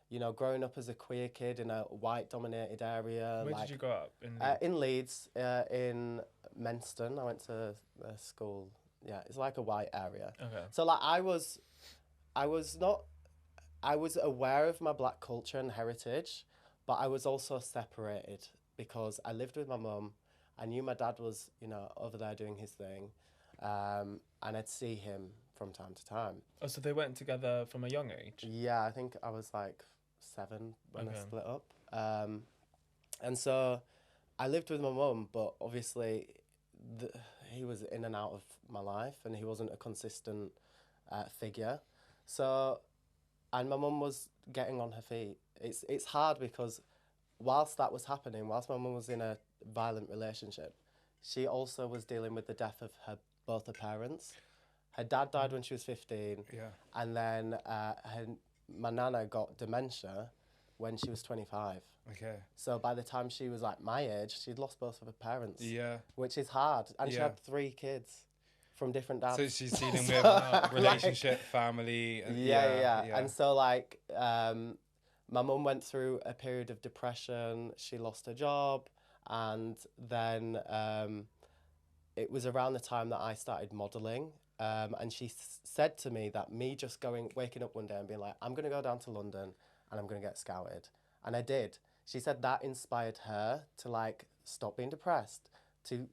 You know, growing up as a queer kid in a white-dominated area. Where like, did you grow up? In Leeds, in Menston. I went to a school. Yeah, it's like a white area. Okay. So, like, I was aware of my black culture and heritage, but I was also separated because I lived with my mum. I knew my dad was, you know, over there doing his thing. and I'd see him from time to time. Oh, so they went together from a young age? Yeah, I think I was like 7 when I split up. And so I lived with my mum, but obviously he was in and out of my life and he wasn't a consistent figure. So, and my mum was getting on her feet. It's hard because whilst that was happening, whilst my mum was in a violent relationship, she also was dealing with the death of both her parents. Her dad died when she was 15, and then my nana got dementia when she was 25. Okay. So by the time she was like my age, she'd lost both of her parents. Yeah. Which is hard, and she had 3 kids from different dads. So she's dealing with relationship, family. And yeah. And so like, my mum went through a period of depression. She lost her job, and then it was around the time that I started modelling. And she said to me that me just waking up one day and being like, I'm going to go down to London and I'm going to get scouted. And I did. She said that inspired her to like stop being depressed,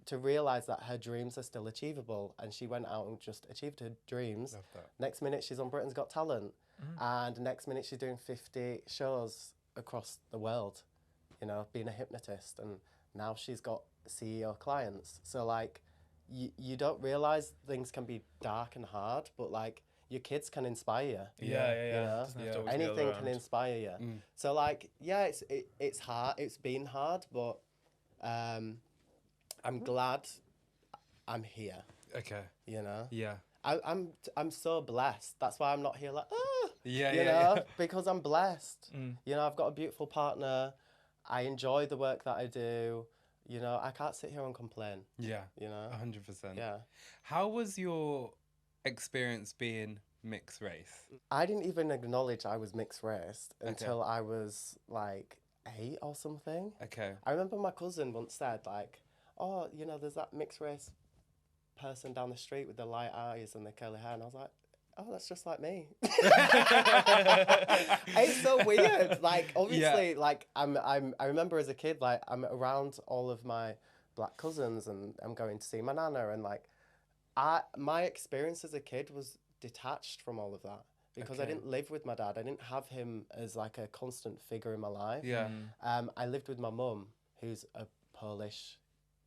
to realise that her dreams are still achievable. And she went out and just achieved her dreams. Love that. Next minute she's on Britain's Got Talent. And next minute she's doing 50 shows across the world, you know, being a hypnotist. And now she's got CEO clients. So like, you don't realise things can be dark and hard, but like your kids can inspire you. Yeah. You know? Anything can inspire you. So like, yeah, it's hard. It's been hard, but I'm glad I'm here. Okay. You know. Yeah. I'm so blessed. That's why I'm not here like you know, yeah. because I'm blessed. You know, I've got a beautiful partner. I enjoy the work that I do. You know, I can't sit here and complain. Yeah. You know? 100%. Yeah. How was your experience being mixed race? I didn't even acknowledge I was mixed race until I was like 8 or something. Okay. I remember my cousin once said like, oh, you know, there's that mixed race person down the street with the light eyes and the curly hair. And I was like, oh, that's just like me. It's so weird. Like, obviously, like, I remember as a kid, like, I'm around all of my black cousins and I'm going to see my nana. And, like, my experience as a kid was detached from all of that because I didn't live with my dad. I didn't have him as, like, a constant figure in my life. Yeah. I lived with my mum, who's a Polish,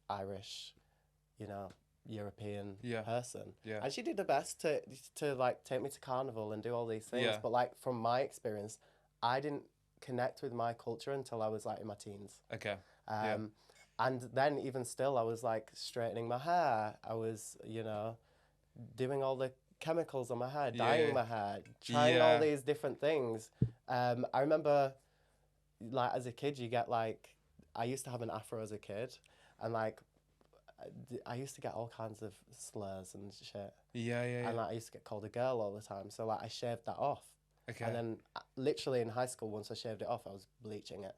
Irish, you know, European person. Yeah. And she did her best to like take me to carnival and do all these things. Yeah. But like from my experience, I didn't connect with my culture until I was like in my teens. Okay. And then even still I was like straightening my hair. I was, you know, doing all the chemicals on my hair, dyeing my hair, trying all these different things. I remember like as a kid you get like, I used to have an afro as a kid and like I used to get all kinds of slurs and shit. Yeah. And like, I used to get called a girl all the time. So like I shaved that off. Okay. And then literally in high school, once I shaved it off, I was bleaching it.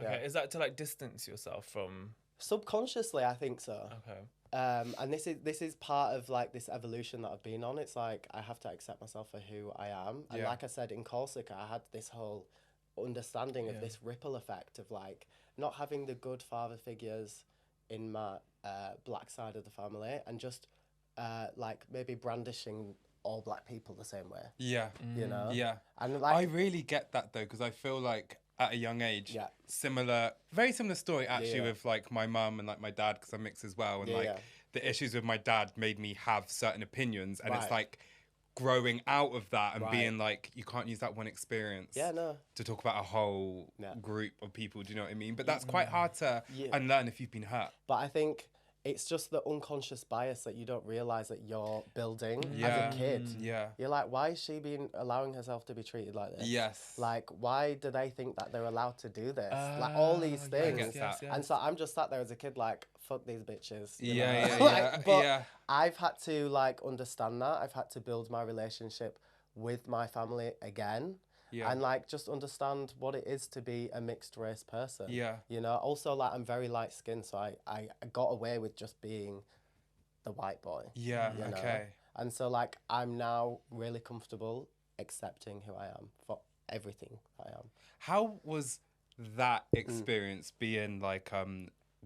Okay. Is that to like distance yourself from? Subconsciously, I think so. Okay. And this is part of like this evolution that I've been on. It's like I have to accept myself for who I am. And like I said, in Corsica, I had this whole understanding of this ripple effect of like not having the good father figures in my black side of the family and just like maybe brandishing all black people the same way. Yeah. You know? Yeah. And like, I really get that though, because I feel like at a young age, very similar story actually with like my mum and like my dad, because I'm mixed as well. And the issues with my dad made me have certain opinions. And it's like growing out of that and being like, you can't use that one experience to talk about a whole group of people. Do you know what I mean? But that's quite hard to unlearn if you've been hurt. But I think it's just the unconscious bias that you don't realise that you're building as a kid. Yeah. You're like, why is she allowing herself to be treated like this? Yes. Like, why do they think that they're allowed to do this? Like, all these things. Yes. And so I'm just sat there as a kid like, fuck these bitches. Yeah. I've had to, like, understand that. I've had to build my relationship with my family again. Yeah. And like just understand what it is to be a mixed race person. Yeah. You know, also like I'm very light skinned, so I got away with just being the white boy. Yeah. You know? Okay. And so like I'm now really comfortable accepting who I am for everything I am. How was that experience being like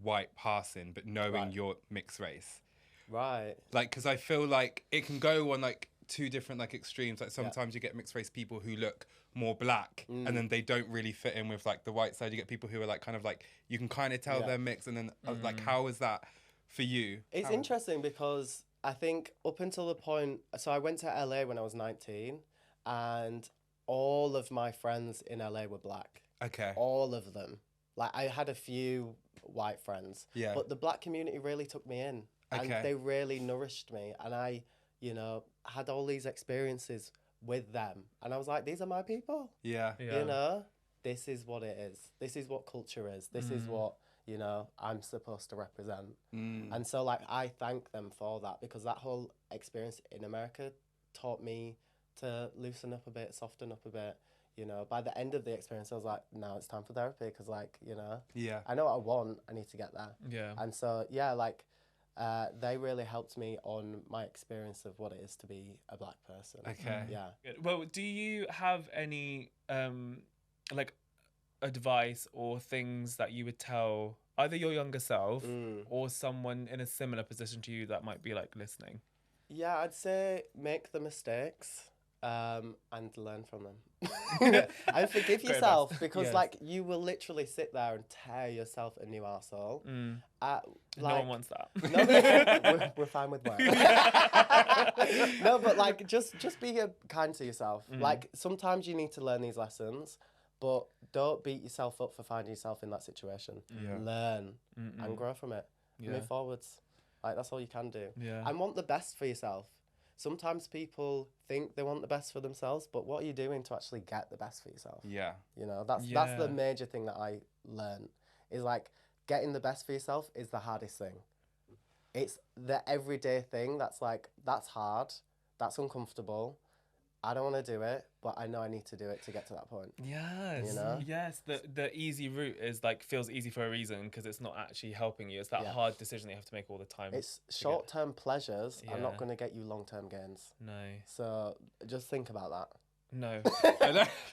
white passing but knowing you're mixed race? Right. Like, because I feel like it can go on like two different like extremes. Like sometimes you get mixed race people who look more black and then they don't really fit in with like the white side. You get people who are like kind of like, you can kind of tell they're mixed, and then like, how is that for you? It's interesting because I think up until the point, so I went to LA when I was 19, and all of my friends in LA were black. Okay. All of them. Like, I had a few white friends, but the black community really took me in, and they really nourished me, and I, you know, had all these experiences with them, and I was like, these are my people. Yeah. You know, this is what it is. This is what culture is. This is what, you know, I'm supposed to represent. And so, like, I thank them for that, because that whole experience in America taught me to loosen up a bit, soften up a bit. You know, by the end of the experience, I was like, now it's time for therapy, because, like, you know, I know what I want, I need to get there. Yeah. And so, yeah, like, they really helped me on my experience of what it is to be a black person. Okay. Yeah. Well, do you have any like advice or things that you would tell either your younger self or someone in a similar position to you that might be like listening? Yeah, I'd say make the mistakes and learn from them. And forgive yourself, because like, you will literally sit there and tear yourself a new arsehole. Like, no one wants that. No, we're fine with work. No, but like, just be kind to yourself. Like, sometimes you need to learn these lessons, but don't beat yourself up for finding yourself in that situation. Learn and grow from it. Move forwards. Like, that's all you can do. And want the best for yourself. Sometimes people think they want the best for themselves, but what are you doing to actually get the best for yourself? You know, that's the major thing that I learned, is like, getting the best for yourself is the hardest thing. It's the everyday thing that's like, that's hard, that's uncomfortable, I don't want to do it, but I know I need to do it to get to that point. Yes. You know? Yes. The easy route is like, feels easy for a reason, because it's not actually helping you. It's that hard decision that you have to make all the time. It's short-term pleasures are not going to get you long-term gains. No. So just think about that. No.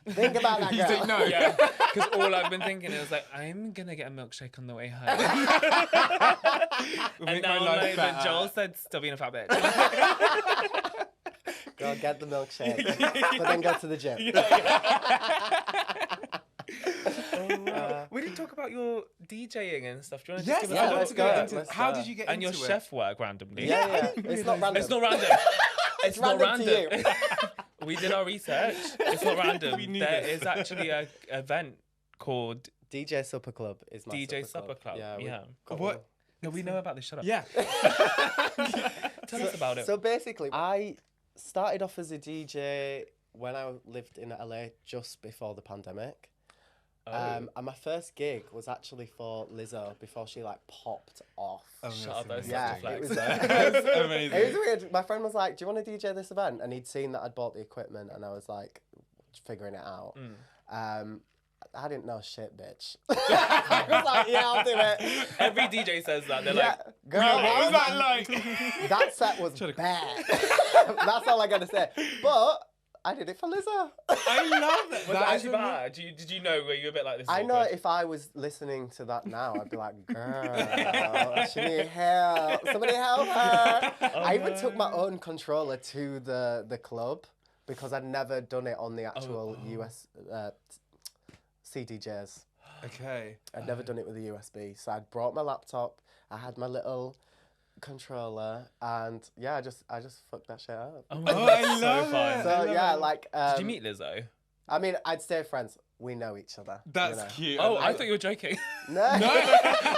Think about that, girl. You think no? Yeah. Because all I've been thinking is like, I'm going to get a milkshake on the way home. And now I know that Joel said, still being a fat bitch. Go get the milkshake, but then go to the gym. We didn't talk about your DJing and stuff. Do you want to Yes, just give I us want to go into let's how go. did you get and into your it? chef work randomly? Yeah. It's not random. It's not random. It's not random to random. you. We did our research. It's not random. We knew There this. is actually an event called DJ Supper Club is my DJ Supper Club. Yeah. What? No, we know about this. Shut up. Yeah. Tell us about it. So basically, I started off as a DJ when I lived in LA just before the pandemic. And my first gig was actually for Lizzo before she like popped off. Shut up, that was Yeah, such a flex. it was Amazing. it was weird. My friend was like, "Do you want to DJ this event?" And he'd seen that I'd bought the equipment, and I was like, figuring it out. I didn't know shit, bitch. I was like, "Yeah, I'll do it." Every DJ says that. They're like, girl, What was that like? that set was bad. That's all I gotta say. But I did it for Lizzo. I love that. was that actually bad? Did you know, were you a bit like this? I know if I was listening to that now, I'd be like, girl, she need help. Somebody help her. I even took my own controller to the club, because I'd never done it on the actual US CDJs. Okay. I'd never done it with a USB. So I'd brought my laptop, I had my little controller, and yeah, I just fucked that shit up. Oh my Oh, God, I that's love so fun. it. So yeah, like Did you meet Lizzo? I mean, I'd stay friends. We know each other. That's you know. cute. Oh, I thought you were joking. No. I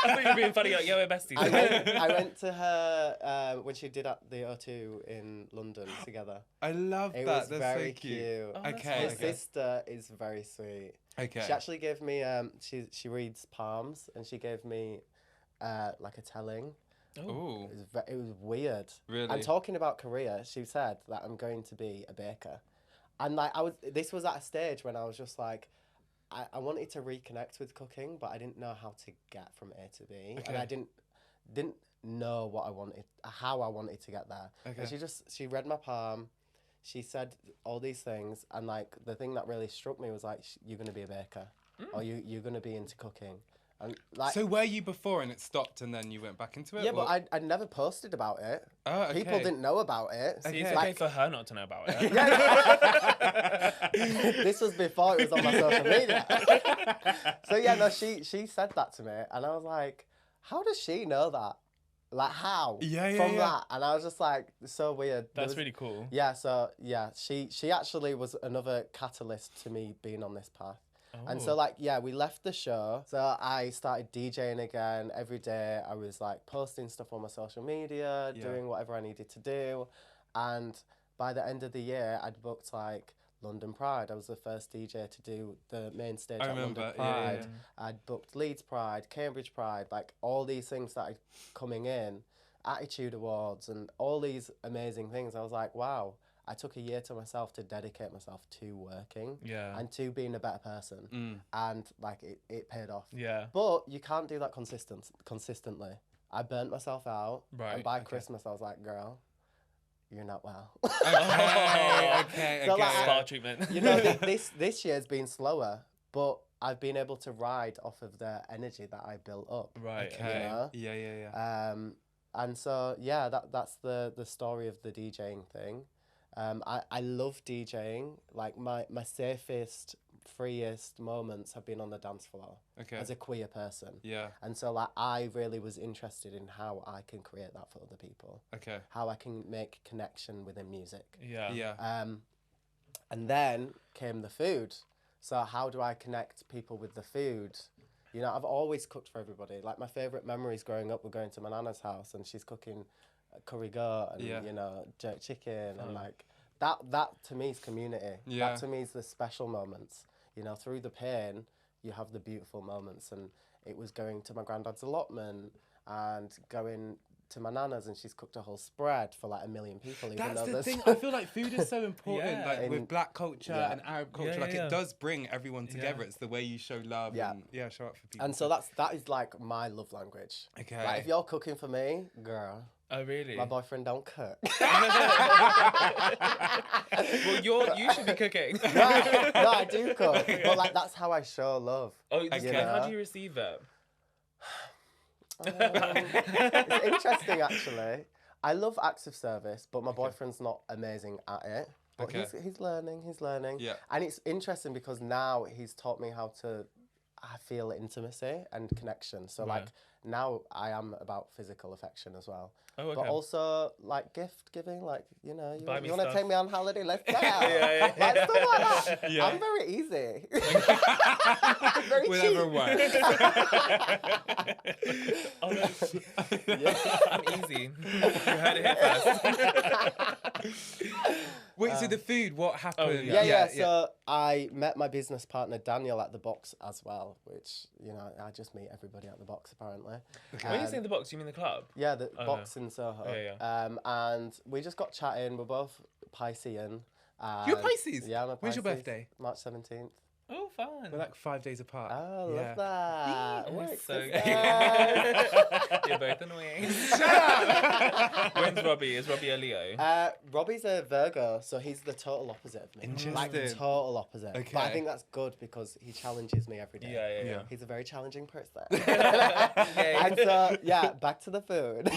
thought you were being funny. Like, yeah, we're besties. I went to her when she did at the O2 in London together. I love It that. was That's very so cute. cute. Oh, that's Okay. My nice. sister is very sweet. Okay. She actually gave me she reads palms, and she gave me like a telling. Ooh. It was weird. Really? And talking about career, she said that I'm going to be a baker, and like this was at a stage when I was just like, I wanted to reconnect with cooking, but I didn't know how to get from A to B, and I didn't know what I wanted, how I wanted to get there. Okay. And she read my palm. She said all these things, and like the thing that really struck me was like, you're gonna be a baker, or you're gonna be into cooking, And like, so were you before and it stopped and then you went back into it? yeah, but I never posted about it. Oh, okay. People didn't know about it. See, it's okay for her not to know about it. This was before it was on my social media. So yeah, no, she said that to me, and I was like, how does she know that? Like, how? From that. And I was just like, so weird. That's really cool. Yeah, so yeah, she actually was another catalyst to me being on this path. And so, like, yeah, we left the show. So I started DJing again every day. I was, like, posting stuff on my social media, doing whatever I needed to do. And by the end of the year, I'd booked, like, London Pride. I was the first DJ to do the main stage at London Pride. I'd booked Leeds Pride, Cambridge Pride, like, all these things started coming in. Attitude Awards and all these amazing things. I was like, wow. I took a year to myself to dedicate myself to working and to being a better person. And like it paid off. Yeah. But you can't do that consistently. I burnt myself out. Right. And by Christmas I was like, girl, you're not well. Okay. So like, Spa treatment. You know, this year's been slower, but I've been able to ride off of the energy that I built up. Right. You know? Yeah. And so yeah, that's the story of the DJing thing. I love DJing. Like my safest, freest moments have been on the dance floor as a queer person. Yeah. And so like I really was interested in how I can create that for other people. Okay. How I can make connection within music. Yeah. And then came the food. So how do I connect people with the food? You know, I've always cooked for everybody. Like my favourite memories growing up were going to my nana's house and she's cooking curry goat and you know, jerk chicken and like that to me is community. That to me is the special moments. You know, through the pain you have the beautiful moments, and it was going to my granddad's allotment and going to my nana's and she's cooked a whole spread for like 1 million people. Even That's though the thing. I feel like food is so important. Like with black culture and Arab culture, it does bring everyone together. It's the way you show love and show up for people. And so that is like my love language. Okay. Like if you're cooking for me, girl. Oh really? My boyfriend don't cook. Well, you should be cooking. No, I do cook, but like that's how I show love. Oh, okay. How do you receive it? It's interesting actually. I love acts of service, but my boyfriend's not amazing at it. But he's learning. Yeah. And it's interesting because now he's taught me how to feel intimacy and connection. So like now I am about physical affection as well. Oh, okay. But also like gift giving, like, you know, you want stuff. to take me on holiday, let's go. Like stuff like that. Yeah. I'm very easy. Very Whatever cheap. works. I'm easy. You heard it here first. Wait, so the food, what happened? So I met my business partner Daniel at the box as well, which, you know, I just meet everybody at the box apparently. When you say the box, you mean the club? Yeah, the box in Soho. And we just got chatting. We're both Piscean. You're Pisces? Yeah, I'm a Pisces. When's your birthday? March 17th. Oh, fun. We're like 5 days apart. Oh, love that. We're so good. Sisters. You're both annoying. Shut up! When's Robbie? Is Robbie a Leo? Robbie's a Virgo, so he's the total opposite of me. Interesting. Like, total opposite. Okay. But I think that's good because he challenges me every day. Yeah. He's a very challenging person. And so, back to the food.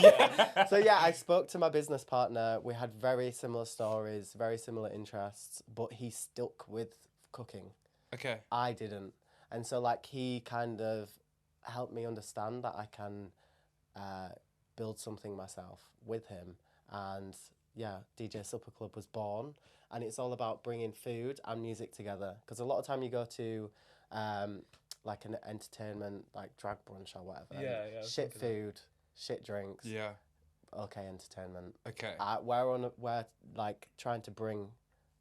So, I spoke to my business partner. We had very similar stories, very similar interests, but he stuck with cooking. Okay. I didn't. And so, like, he kind of helped me understand that I can build something myself with him. And, DJ Supper Club was born. And it's all about bringing food and music together. Because a lot of time you go to, like, an entertainment, like, drag brunch or whatever. Shit food, shit drinks. Yeah. Okay, entertainment. Okay. We're, like, trying to bring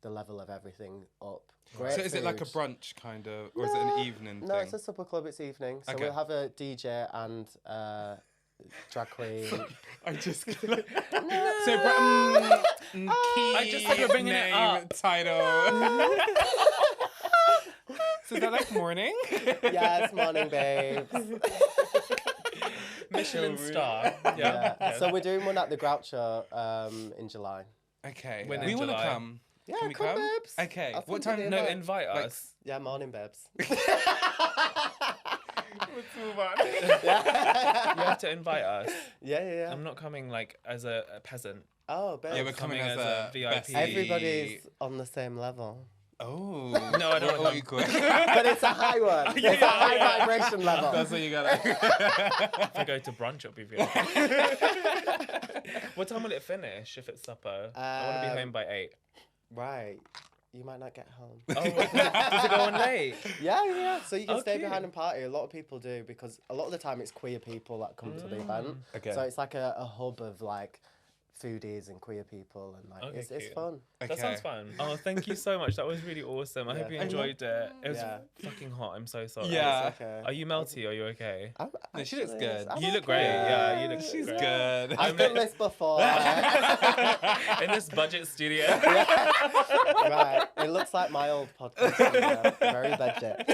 the level of everything up. Great so is it like a brunch kind of, or is it an evening thing? No, it's a supper club, it's evening. So we'll have a DJ and drag queen. I just... So, I just thought you were bringing it up. Title. So is that like morning? Yes, morning, babes. Michelin star. Yeah. So we're doing one at the Groucho in July. Okay. When we in want to July? come. Yeah, Can we come, come? babes. Okay. I'll What send time? you No, the invite us. Yeah, morning, babes. Let's move on. Yeah. You have to invite us. Yeah. I'm not coming like as a peasant. Oh, babe. Yeah, we're coming as a VIP. Everybody's on the same level. Oh. No, I don't want to equal. But it's a high one. It's a high vibration level. That's what you gotta. If I go to brunch, it'll be VIP. What time will it finish if it's supper? I want to be home by 8. Right. You might not get home. Oh, does it go on late? Yeah. So you can stay Okay. behind and party. A lot of people do because a lot of the time it's queer people that come to the event. Okay. So it's like a hub of like foodies and queer people and like Okay, it's cute. fun. That sounds fun. Oh, thank you so much. That was really awesome. I hope you enjoyed it. It was fucking hot. I'm so sorry. Yeah. It's okay. Are you melty? Are you okay? No, she looks good. You look great. Yeah, you look She's great. good. I've done this before. In this budget studio. Right. It looks like my old podcast. studio. Very budget.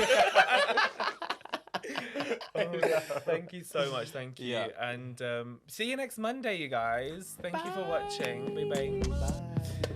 Thank you so much. Thank you. Yeah. And see you next Monday, you guys. Thank you for watching. Bye bye. Bye.